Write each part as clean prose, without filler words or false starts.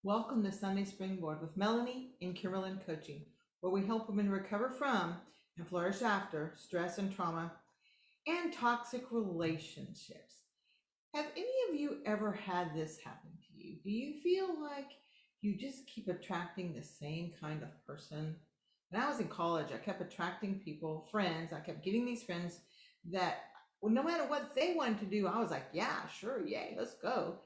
Welcome to Sunday Springboard with Melanie and Carolyn Coaching, where we help women recover from and flourish after stress and trauma and toxic relationships. Have any of you ever had this happen to you? Do you feel like you just keep attracting the same kind of person? When I was in college, I kept attracting people, friends. I kept getting these friends that, well, no matter what they wanted to do, I was like, yeah, sure, yay, let's go.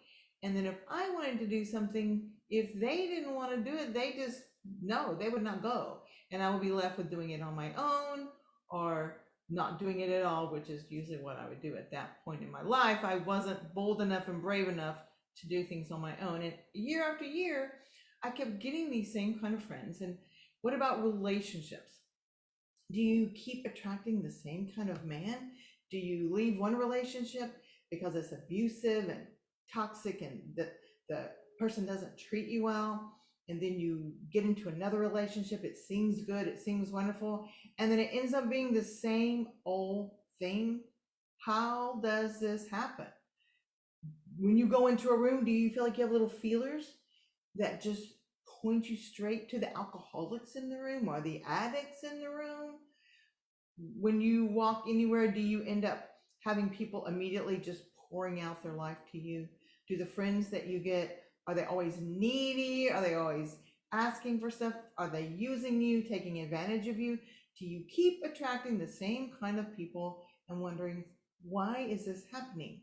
And then if I wanted to do something, if they didn't want to do it, they just, no, they would not go. And I would be left with doing it on my own or not doing it at all, which is usually what I would do at that point in my life. I wasn't bold enough and brave enough to do things on my own. And year after year, I kept getting these same kind of friends. And what about relationships? Do you keep attracting the same kind of man? Do you leave one relationship because it's abusive and toxic and the person doesn't treat you well? And then you get into another relationship, it seems good, it seems wonderful, and then it ends up being the same old thing. How does this happen? When you go into a room, do you feel like you have little feelers that just point you straight to the alcoholics in the room or the addicts in the room? When you walk anywhere, do you end up having people immediately just pouring out their life to you? Do the friends that you get, are they always needy? Are they always asking for stuff? Are they using you, taking advantage of you? Do you keep attracting the same kind of people and wondering, why is this happening?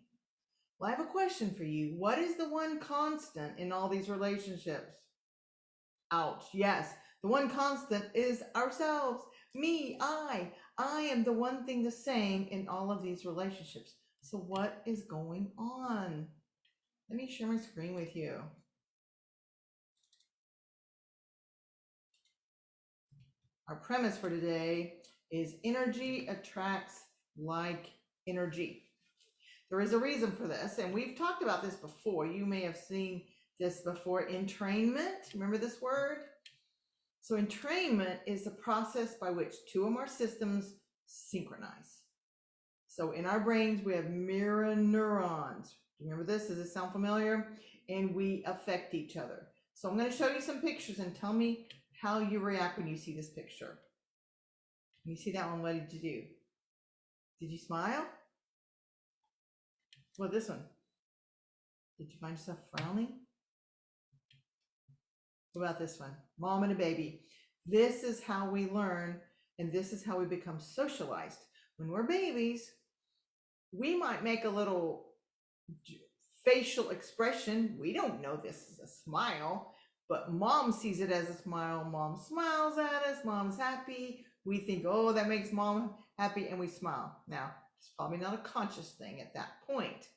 Well, I have a question for you. What is the one constant in all these relationships? Ouch. Yes, the one constant is ourselves. Me, I am the one thing the same in all of these relationships. So what is going on? Let me share my screen with you. Our premise for today is energy attracts like energy. There is a reason for this, and we've talked about this before. You may have seen this before. Entrainment, remember this word? So entrainment is the process by which two or more systems synchronize. So in our brains, we have mirror neurons. Remember this? Does this sound familiar? And we affect each other. So I'm going to show you some pictures and tell me how you react when you see this picture. When you see that one, what did you do? Did you smile? Well, this one. Did you find yourself frowning? What about this one? Mom and a baby. This is how we learn, and this is how we become socialized. When we're babies, we might make a little facial expression. We don't know this is a smile, but mom sees it as a smile. Mom smiles at us. Mom's happy. We think, oh, that makes mom happy, and we smile. Now, it's probably not a conscious thing at that point,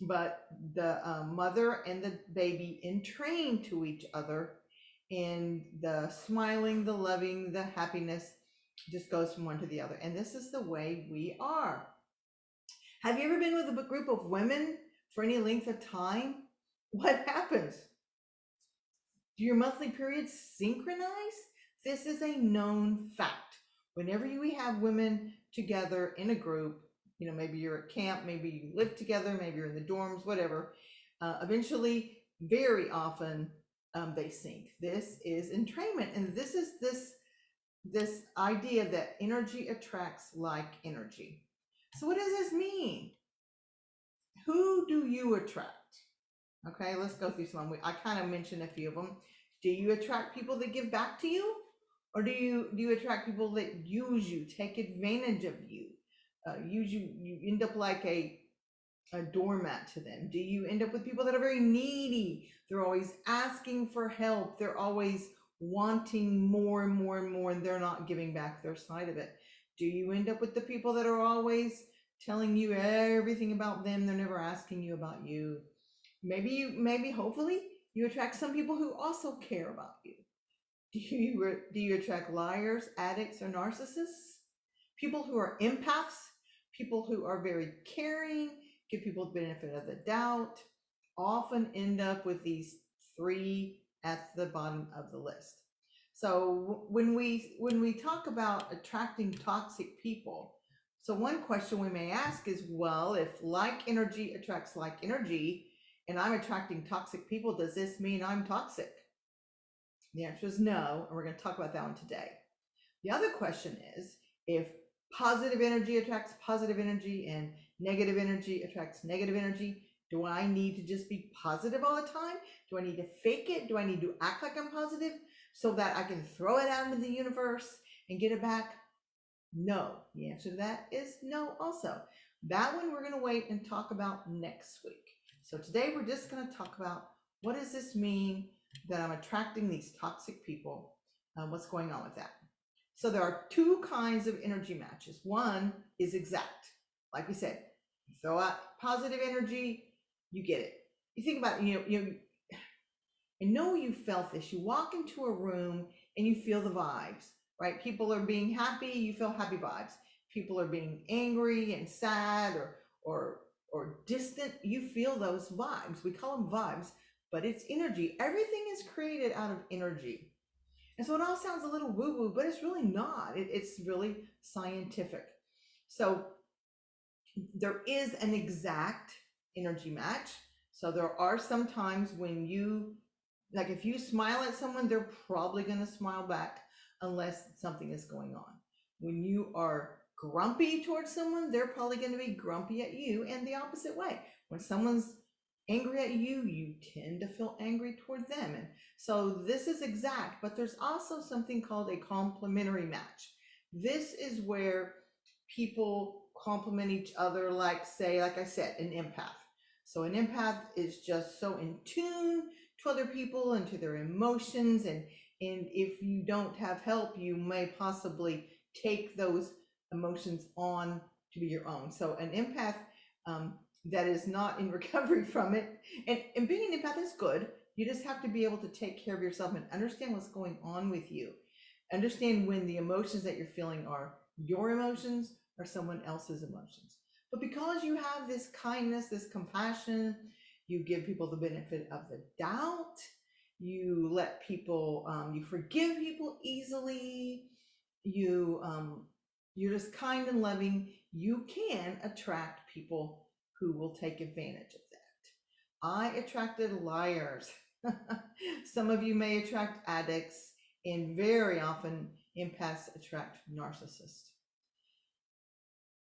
but the mother and the baby entrain to each other, and the smiling, the loving, the happiness just goes from one to the other. And this is the way we are. Have you ever been with a group of women for any length of time? What happens? Do your monthly periods synchronize? This is a known fact. Whenever we have women together in a group, maybe you're at camp, maybe you live together, maybe you're in the dorms, whatever, eventually, very often, they sync. This is entrainment, and this is this idea that energy attracts like energy. So what does this mean? Who do you attract? Okay, let's go through some. I kind of mentioned a few of them. Do you attract people that give back to you? Or do you attract people that use you, take advantage of you, use you? You end up like a doormat to them. Do you end up with people that are very needy? They're always asking for help. They're always wanting more and more and more, and they're not giving back their side of it. Do you end up with the people that are always telling you everything about them? They're never asking you about you. Maybe hopefully you attract some people who also care about you. Do you attract liars, addicts, or narcissists? People who are empaths, people who are very caring, give people the benefit of the doubt, often end up with these three at the bottom of the list. So when we talk about attracting toxic people, so one question we may ask is, well, if like energy attracts like energy, and I'm attracting toxic people, does this mean I'm toxic? The answer is no, and we're going to talk about that one today. The other question is, if positive energy attracts positive energy and negative energy attracts negative energy, do I need to just be positive all the time? Do I need to fake it? Do I need to act like I'm positive so that I can throw it out into the universe and get it back? No. The answer to that is no also. That one we're going to wait and talk about next week. So today we're just going to talk about, what does this mean that I'm attracting these toxic people? What's going on with that? So there are two kinds of energy matches. One is exact. Like we said, you throw out positive energy, you get it. You think about, I know you felt this. You walk into a room and you feel the vibes, right? People are being happy, you feel happy vibes. People are being angry and sad or distant, you feel those vibes. We call them vibes, but it's energy. Everything is created out of energy. And so it all sounds a little woo-woo, but it's really not. It's really scientific. So there is an exact energy match. So there are some times when you, like if you smile at someone, they're probably going to smile back unless something is going on. When you are grumpy towards someone, they're probably going to be grumpy at you, and the opposite way. When someone's angry at you, you tend to feel angry toward them. And so this is exact, but there's also something called a complementary match. This is where people complement each other, like say, like I said, an empath. So an empath is just so in tune to other people and to their emotions, and if you don't have help, you may possibly take those emotions on to be your own. So an empath that is not in recovery from it, and being an empath is good. You just have to be able to take care of yourself and understand what's going on with you. Understand when the emotions that you're feeling are your emotions or someone else's emotions. But because you have this kindness, this compassion, you give people the benefit of the doubt, you let people, you forgive people easily, you're just kind and loving, you can attract people who will take advantage of that. I attracted liars. Some of you may attract addicts, and very often empaths attract narcissists.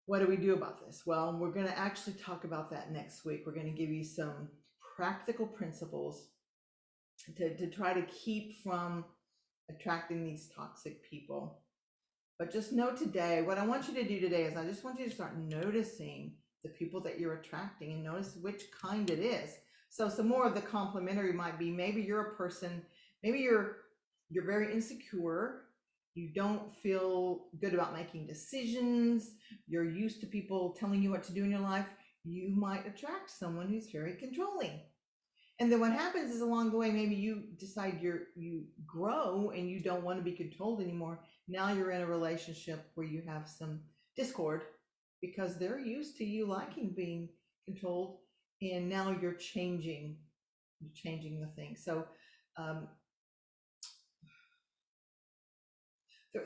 What do we do about this? Well, we're going to actually talk about that next week. We're going to give you some practical principles to try to keep from attracting these toxic people. But just know today, what I want you to do today is I just want you to start noticing the people that you're attracting and notice which kind it is. So some more of the complementary might be, maybe you're a person, maybe you're very insecure. You don't feel good about making decisions. You're used to people telling you what to do in your life. You might attract someone who's very controlling. And then what happens is along the way, maybe you decide you grow and you don't want to be controlled anymore. Now you're in a relationship where you have some discord because they're used to you liking being controlled, and now you're changing the thing. So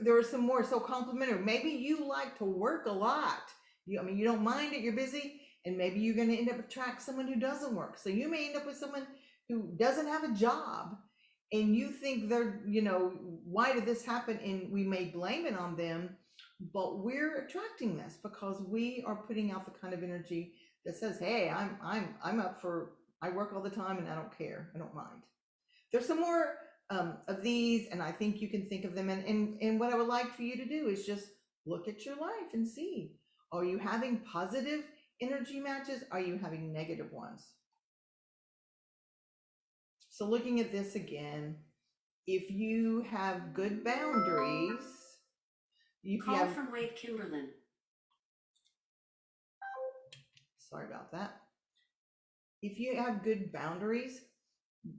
there are some more. So complementary. Maybe you like to work a lot. You don't mind it. You're busy, and maybe you're going to end up attract someone who doesn't work. So you may end up with someone who doesn't have a job, and you think they're, why did this happen? And we may blame it on them, but we're attracting this because we are putting out the kind of energy that says, hey, I'm up for, I work all the time and I don't care. I don't mind. There's some more of these, and I think you can think of them. And what I would like for you to do is just look at your life and see, are you having positive energy matches? Are you having negative ones? So looking at this again, if you have good boundaries, Call from Wade Kimberlin. Sorry about that. If you have good boundaries,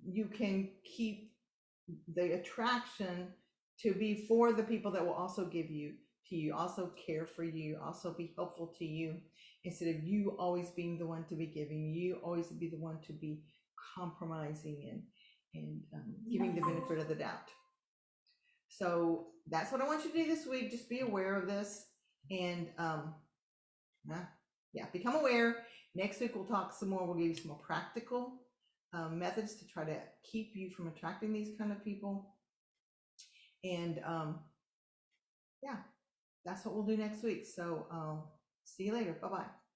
you can keep the attraction to be for the people that will also give you to you, also care for you, also be helpful to you, instead of you always being the one to be giving, you always be the one to be compromising and giving the benefit of the doubt. So that's what I want you to do this week. Just be aware of this, and become aware. Next week we'll talk some more. We'll give you some more practical methods to try to keep you from attracting these kind of people. And yeah, that's what we'll do next week. So see you later. Bye bye.